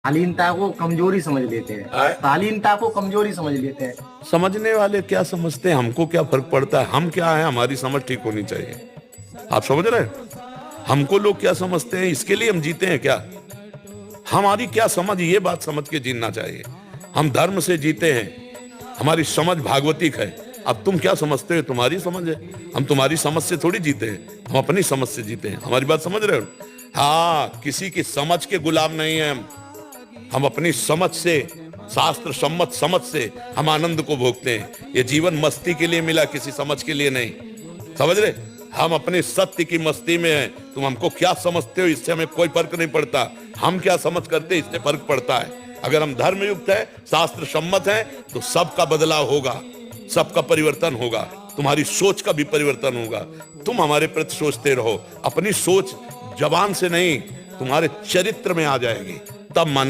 शालीनता को कमजोरी समझ लेते हैं। आय? शालीनता को कमजोरी समझ लेते हैं। समझने वाले क्या समझते हैं, हमको क्या फर्क पड़ता है, हम क्या है, हमारी समझ ठीक होनी चाहिए। आप समझ रहे हैं? हमको लोग क्या समझते हैं, इसके लिए हम जीते हैं क्या? हमारी क्या समझ, ये बात समझ के जीना चाहिए। हम धर्म से जीते हैं, हमारी समझ भागवतिक है। अब तुम क्या समझते हो, तुम्हारी समझ है। हम तुम्हारी समझ से थोड़ी जीते हैं, हम अपनी समझ से जीते हैं। हमारी बात समझ रहे हो? हाँ, किसी की समझ के गुलाम नहीं है हम अपनी समझ से, शास्त्र सम्मत समझ से हम आनंद को भोगते हैं। ये जीवन मस्ती के लिए मिला, किसी समझ के लिए नहीं। समझ रहे? हम अपने सत्य की मस्ती में हैं। तुम हमको क्या समझते हो, इससे हमें कोई फर्क नहीं पड़ता। हम क्या समझ करते हैं, इससे फर्क पड़ता है। अगर हम धर्मयुक्त है, शास्त्र सम्मत है, तो सबका बदलाव होगा, सबका परिवर्तन होगा। तुम्हारी सोच का भी परिवर्तन होगा। तुम हमारे प्रति सोचते रहो। अपनी सोच जबान से नहीं, तुम्हारे चरित्र में आ जाएगी, तब माने